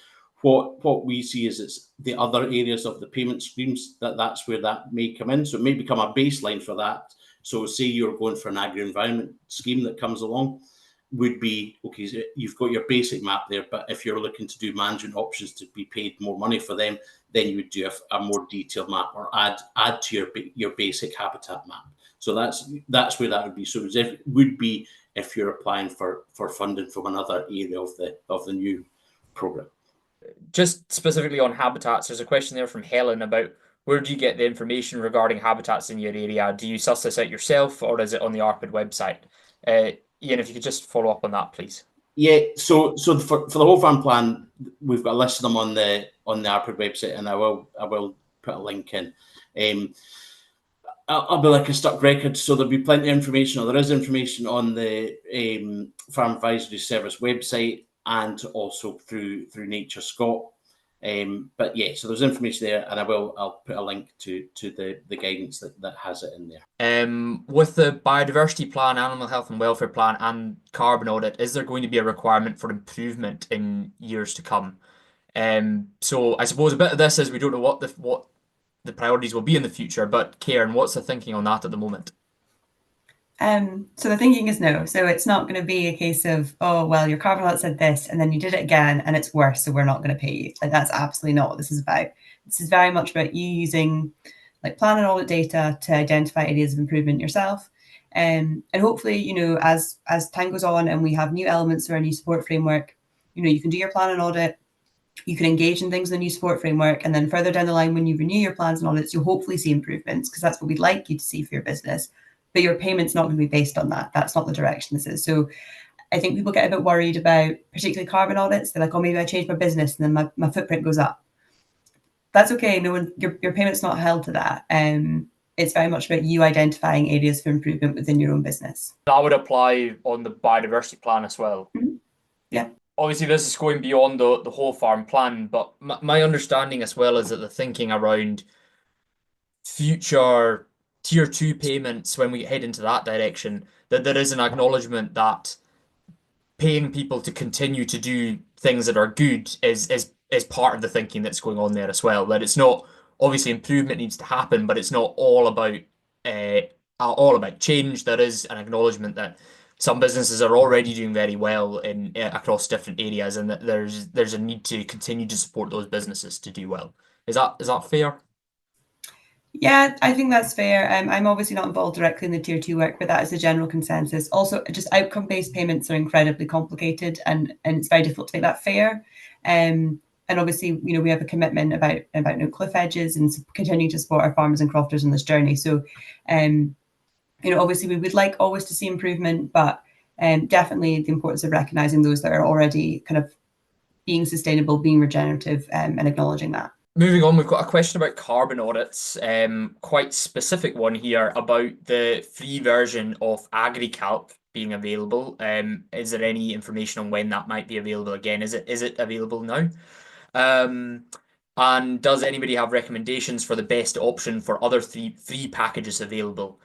what we see is it's the other areas of the payment streams that's where that may come in. So it may become a baseline for that. So say you're going for an agri-environment scheme that comes along, would be, okay, so you've got your basic map there, but if you're looking to do management options to be paid more money for them, then you would do a more detailed map or add to your basic habitat map. So that's where that would be. So it would be if you're applying for funding from another area of the new program. Just specifically on habitats, there's a question there from Helen about where do you get the information regarding habitats in your area? Do you suss this out yourself, or is it on the ARPID website? Ian, if you could just follow up on that, please. Yeah, so for the whole farm plan, we've got a list of them on the ARPID website, and I will put a link in. I'll be like a stuck record, so there'll be plenty of information, or there is information on the Farm Advisory Service website and also through Nature Scot. But yeah, so there's information there, and I'll put a link to the guidance that has it in there. With the biodiversity plan, animal health and welfare plan, and carbon audit, is there going to be a requirement for improvement in years to come? So I suppose a bit of this is we don't know what the priorities will be in the future, but Karen, what's the thinking on that at the moment? So the thinking is no. So it's not going to be a case of, oh, well, your carbon audit said this, and then you did it again, and it's worse, so we're not going to pay you. Like, that's absolutely not what this is about. This is very much about you using like plan and audit data to identify areas of improvement yourself. And hopefully, as time goes on and we have new elements or a new support framework, you can do your plan and audit, you can engage in things in the new support framework, and then further down the line, when you renew your plans and audits, you'll hopefully see improvements, because that's what we'd like you to see for your business. But your payment's not going to be based on that. That's not the direction this is. So I think people get a bit worried about particularly carbon audits. They're like, oh, maybe I change my business and then my footprint goes up. That's okay. Your payment's not held to that. It's very much about you identifying areas for improvement within your own business. That would apply on the biodiversity plan as well. Mm-hmm. Yeah. Obviously, this is going beyond the whole farm plan, but my understanding as well is that the thinking around future Tier 2 payments, when we head into that direction, that there is an acknowledgement that paying people to continue to do things that are good is part of the thinking that's going on there as well. That it's not, obviously improvement needs to happen, but it's not all about change. There is an acknowledgement that some businesses are already doing very well across different areas, and that there's a need to continue to support those businesses to do well. Is that fair? Yeah, I think that's fair. I'm obviously not involved directly in the Tier 2 work, but that is the general consensus. Also, just outcome-based payments are incredibly complicated, and it's very difficult to make that fair. And obviously, we have a commitment about no cliff edges and continuing to support our farmers and crofters on this journey. So, obviously, we would like always to see improvement, but definitely the importance of recognising those that are already kind of being sustainable, being regenerative, and acknowledging that. Moving on, we've got a question about carbon audits, quite specific one here about the free version of AgriCalc being available. Is there any information on when that might be available again? Is it available now? And does anybody have recommendations for the best option for other free packages available,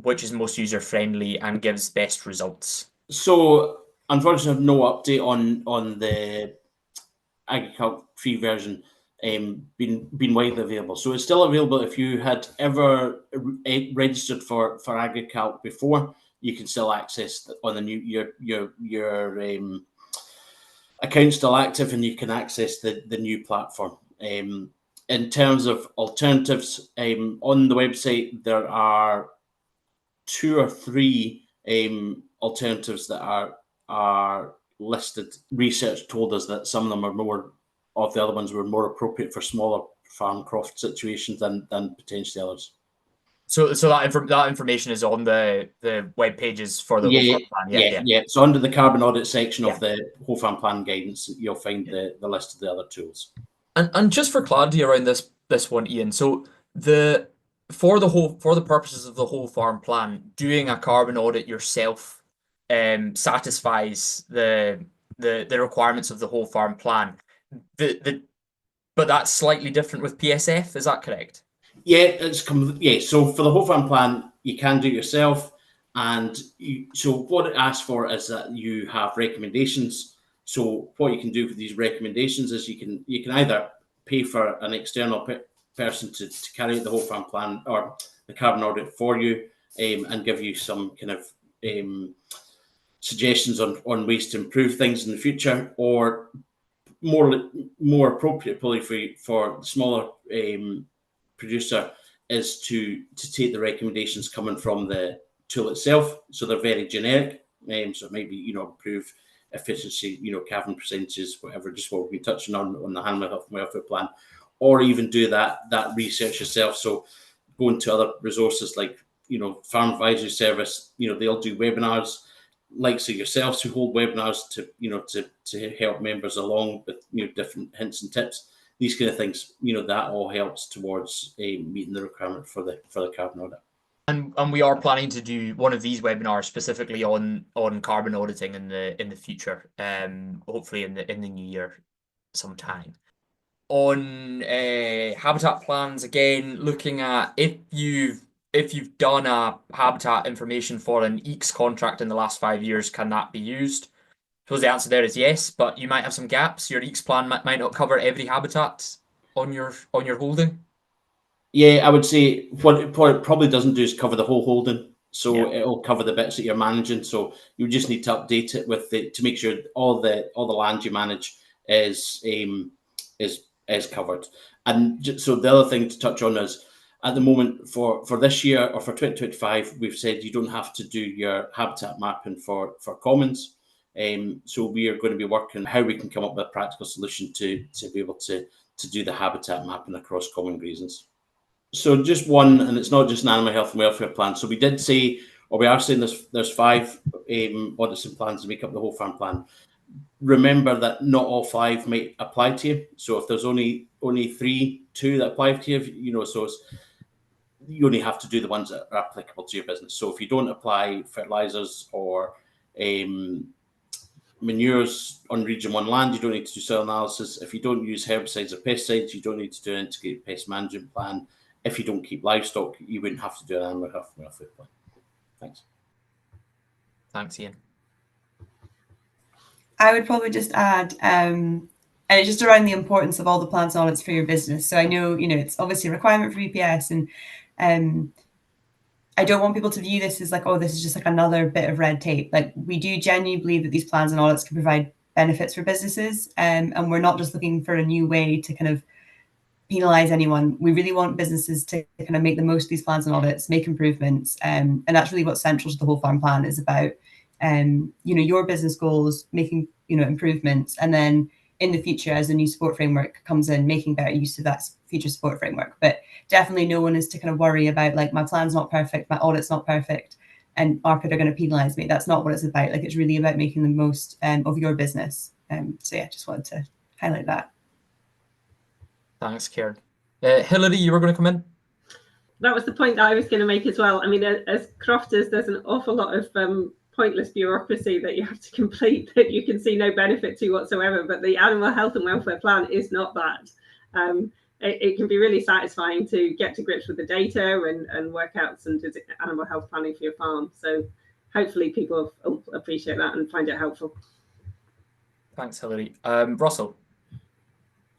which is most user-friendly and gives best results? So, unfortunately, no update on the AgriCalc free version. Been widely available, so it's still available. If you had ever registered for AgriCalc before, you can still access on the new your account still active, and you can access the new platform. In terms of alternatives, on the website there are 2 or 3 alternatives that are listed. Research told us that some of them are more. Of the other ones were more appropriate for smaller farm croft situations than potentially others. So that information is on the web pages for the whole farm plan. Yeah. So under the carbon audit section Yeah. of the whole farm plan guidance, you'll find the list of the other tools. And just for clarity around this one, Ian, so for the purposes of the whole farm plan, doing a carbon audit yourself satisfies the requirements of the whole farm plan. But that's slightly different with PSF, is that correct? Yeah, so for the whole farm plan, you can do it yourself, and so what it asks for is that you have recommendations. So what you can do with these recommendations is you can either pay for an external person to carry out the whole farm plan or the carbon audit for you, and give you some kind of suggestions on ways to improve things in the future, or more appropriately for the smaller producer is to take the recommendations coming from the tool itself. So they're very generic. So it might be, improve efficiency, carbon percentages, whatever, just what we've been touching on the animal health and welfare plan, or even do that research yourself. So going to other resources like, Farm Advisory Service, they'll do webinars, likes of yourselves who hold webinars to help members along with, different hints and tips. These kind of things, that all helps towards meeting the requirement for the carbon audit. And we are planning to do one of these webinars specifically on carbon auditing in the future, hopefully in the new year sometime. On habitat plans, again, looking at if you've done a habitat information for an EECS contract in the last 5 years, can that be used? I suppose the answer there is yes, but you might have some gaps. Your EECS plan might not cover every habitat on your holding. Yeah, I would say what it probably doesn't do is cover the whole holding. So it'll cover the bits that you're managing. So you just need to update it to make sure all the land you manage is covered. And so the other thing to touch on is, at the moment for this year or for 2025, we've said you don't have to do your habitat mapping for commons. So we are going to be working how we can come up with a practical solution to be able to do the habitat mapping across common grazings. So just one, and it's not just an animal health and welfare plan. So we did say, or we are saying there's 5 audits and plans to make up the whole farm plan. Remember that not all 5 might apply to you. So if there's only 2 that apply to you, so you only have to do the ones that are applicable to your business. So if you don't apply fertilizers or manures on Region 1 land, you don't need to do soil analysis. If you don't use herbicides or pesticides, you don't need to do an integrated pest management plan. If you don't keep livestock, you wouldn't have to do an animal health and welfare plan. Thanks. Thanks, Ian. I would probably just add, and it's just around the importance of all the plans and audits for your business. So I know, it's obviously a requirement for EPS, and I don't want people to view this as like, oh, this is just like another bit of red tape. Like, we do genuinely believe that these plans and audits can provide benefits for businesses, and we're not just looking for a new way to kind of penalize anyone. We really want businesses to kind of make the most of these plans and audits, make improvements, and that's really what's central to the whole farm plan is about. Your business goals, making improvements, and then in the future, as a new support framework comes in, making better use of that future support framework. But definitely no one is to kind of worry about like, my plan's not perfect, my audit's not perfect, and ARPID are going to penalize me. That's not what it's about. Like, it's really about making the most of your business. So yeah, just wanted to highlight that. Thanks, Karen. Hilary, you were going to come in? That was the point that I was going to make as well. I mean, as crofters, there's an awful lot of pointless bureaucracy that you have to complete that you can see no benefit to whatsoever. But the animal health and welfare plan is not that. It can be really satisfying to get to grips with the data and work out some animal health planning for your farm. So hopefully people will appreciate that and find it helpful. Thanks, Hilary. Russell.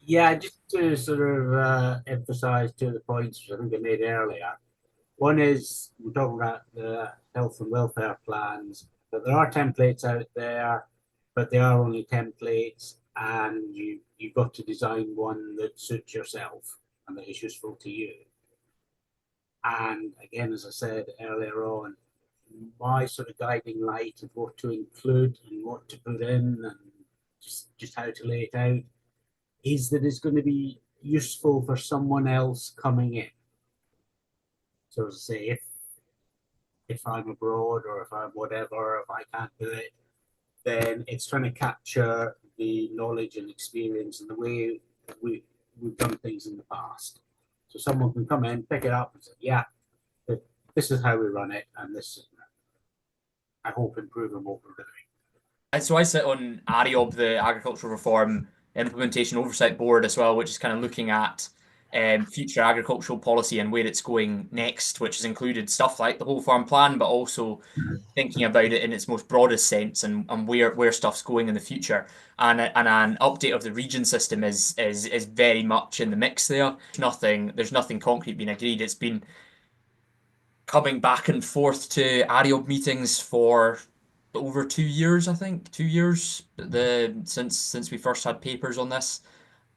Yeah, just to sort of emphasise 2 of the points which I think I made earlier. One is we're talking about the health and welfare plans, but there are templates out there, but they are only templates, and you've got to design one that suits yourself and that is useful to you. And again, as I said earlier on, my sort of guiding light of what to include and what to put in and just how to lay it out is that it's going to be useful for someone else coming in. So to say, if I'm abroad or if I'm whatever, if I can't do it, then it's trying to capture the knowledge and experience and the way we've done things in the past. So someone can come in, pick it up and say, yeah, this is how we run it, and this is, I hope, improving what we're doing. And so I sit on ARIOB, the Agricultural Reform Implementation Oversight Board as well, which is kind of looking at future agricultural policy and where it's going next, which has included stuff like the whole farm plan, but also thinking about it in its most broadest sense and where stuff's going in the future. And an update of the region system is very much in the mix there. There's nothing concrete being agreed. It's been coming back and forth to ARIOB meetings for over 2 years, I think. 2 years since we first had papers on this.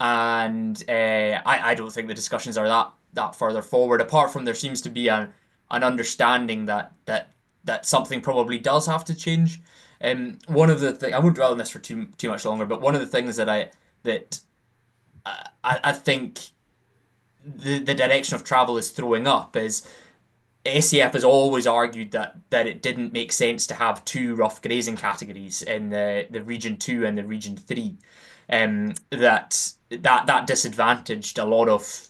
And I don't think the discussions are that further forward, apart from there seems to be an understanding that something probably does have to change. One of the things, I won't dwell on this for too much longer, but one of the things that I think the direction of travel is throwing up is SAF has always argued that it didn't make sense to have two rough grazing categories in the Region 2 and the Region 3. That disadvantaged a lot of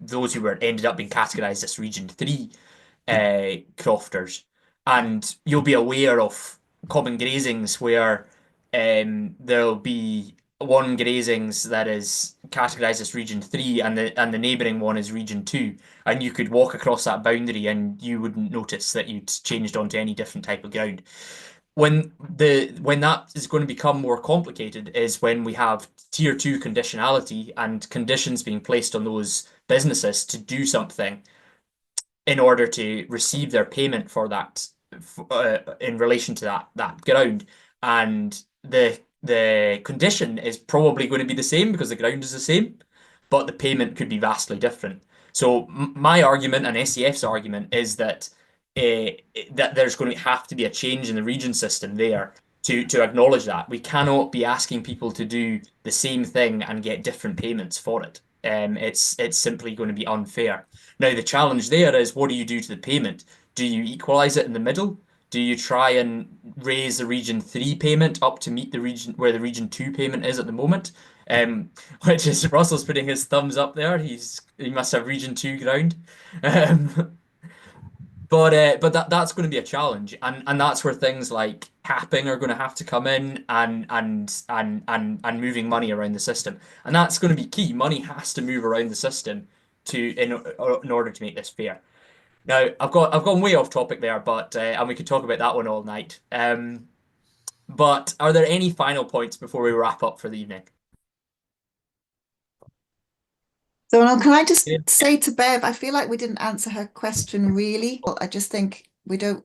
those who ended up being categorized as Region 3 crofters. And you'll be aware of common grazings where there'll be one grazings that is categorized as Region 3 and the neighbouring one is Region 2. And you could walk across that boundary and you wouldn't notice that you'd changed onto any different type of ground. When that is going to become more complicated is when we have Tier 2 conditionality and conditions being placed on those businesses to do something in order to receive their payment for that in relation to that ground. And the condition is probably going to be the same because the ground is the same, but the payment could be vastly different. So my argument and SAF's argument is that there's going to have to be a change in the region system there to acknowledge that. We cannot be asking people to do the same thing and get different payments for it. It's simply going to be unfair. Now, the challenge there is, what do you do to the payment? Do you equalize it in the middle? Do you try and raise the Region 3 payment up to meet the region where the Region 2 payment is at the moment? Which is, Russell's putting his thumbs up there. He must have Region 2 ground. But that's going to be a challenge, and that's where things like capping are going to have to come in and moving money around the system, and that's going to be key. Money has to move around the system in order to make this fair. Now, I've gone way off topic there, but and we could talk about that one all night. But are there any final points before we wrap up for the evening? Donald, can I just say to Bev, I feel like we didn't answer her question really. Well, I just think we don't,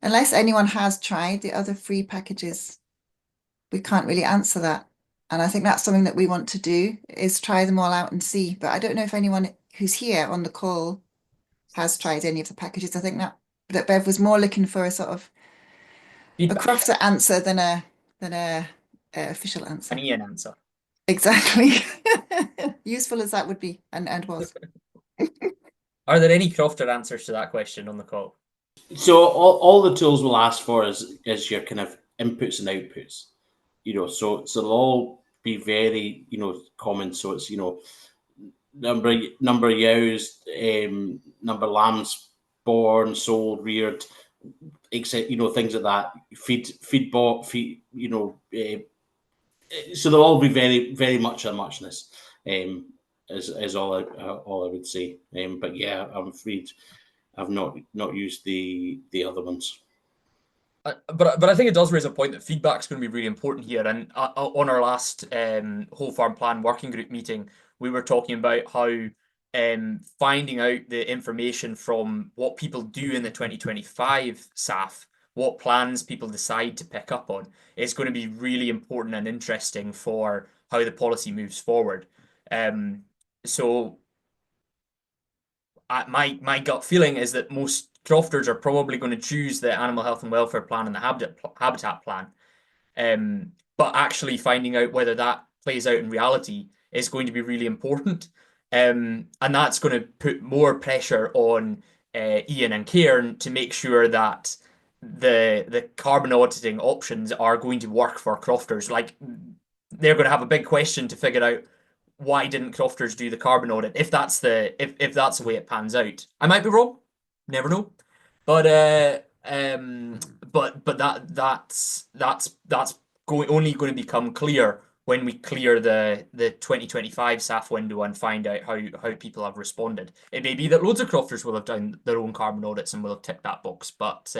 unless anyone has tried the other free packages, we can't really answer that. And I think that's something that we want to do, is try them all out and see. But I don't know if anyone who's here on the call has tried any of the packages. I think that Bev was more looking for a sort of a crofter answer than a official answer. An Ian answer. Exactly. Useful as that would be and was. Are there any crofter answers to that question on the call? So all the tools we'll ask for is your kind of inputs and outputs, so they'll all be very, common. So it's, number of ewes, number of lambs born, sold, reared, etc. Things like that. Feed bought, feed, so they'll all be very, very much a muchness. Is all I would say. But yeah, I'm afraid I've not used the other ones. But I think it does raise a point that feedback is going to be really important here. And on our last whole farm plan working group meeting, we were talking about how finding out the information from what people do in the 2025 SAF, what plans people decide to pick up on, is going to be really important and interesting for how the policy moves forward. So my gut feeling is that most crofters are probably going to choose the Animal Health and Welfare Plan and the Habitat Plan. But actually finding out whether that plays out in reality is going to be really important. And that's going to put more pressure on Ian and Cairn to make sure that the carbon auditing options are going to work for crofters. Like, they're going to have a big question to figure out why didn't crofters do the carbon audit if that's the way it pans out. I might be wrong, never know, but that's only going to become clear when we clear the 2025 SAF window and find out how people have responded. It may be that loads of crofters will have done their own carbon audits and will have ticked that box, but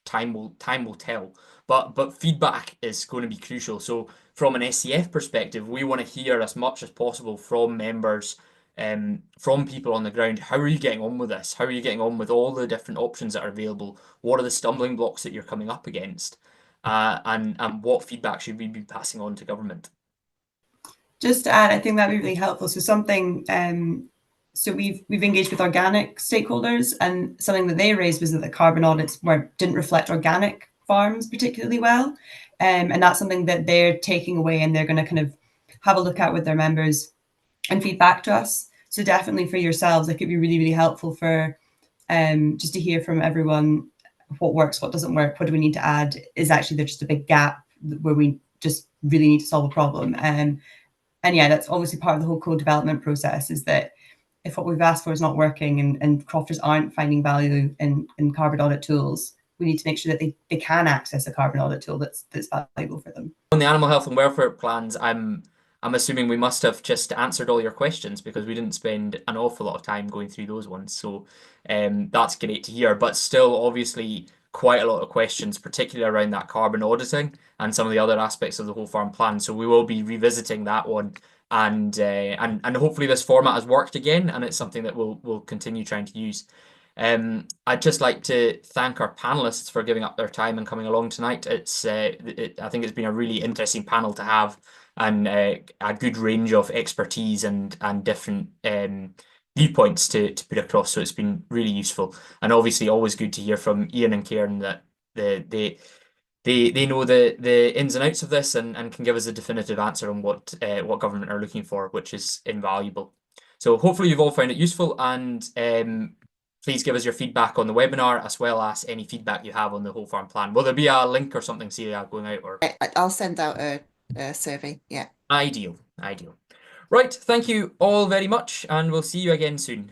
time will tell. But feedback is going to be crucial. So from an SCF perspective, we want to hear as much as possible from members, from people on the ground. How are you getting on with this? How are you getting on with all the different options that are available? What are the stumbling blocks that you're coming up against? And what feedback should we be passing on to government? Just to add, I think that'd be really helpful. So something, so we've engaged with organic stakeholders, and something that they raised was that the carbon audits didn't reflect organic farms particularly well, and that's something that they're taking away and they're going to kind of have a look at with their members and feed back to us. So definitely for yourselves, it could be really, really helpful for just to hear from everyone what works, what doesn't work, what do we need to add? Is actually there just a big gap where we just really need to solve a problem? And yeah, that's obviously part of the whole co-development process, is that if what we've asked for is not working and crofters aren't finding value in carbon audit tools, we need to make sure that they can access a carbon audit tool that's valuable for them. On the animal health and welfare plans, I'm assuming we must have just answered all your questions, because we didn't spend an awful lot of time going through those ones. So that's great to hear, but still obviously quite a lot of questions, particularly around that carbon auditing and some of the other aspects of the whole farm plan. So we will be revisiting that one, and hopefully this format has worked again, and it's something that we'll continue trying to use. I'd just like to thank our panelists for giving up their time and coming along tonight. I think it's been a really interesting panel to have, and a good range of expertise and different viewpoints to put across. So it's been really useful, and obviously always good to hear from Ian and Cairn that they know the ins and outs of this, and can give us a definitive answer on what government are looking for, which is invaluable. So hopefully you've all found it useful, and please give us your feedback on the webinar, as well as any feedback you have on the whole farm plan. Will there be a link or something, Celia, going out? Or I'll send out a survey. Yeah. Ideal. Right, thank you all very much, and we'll see you again soon.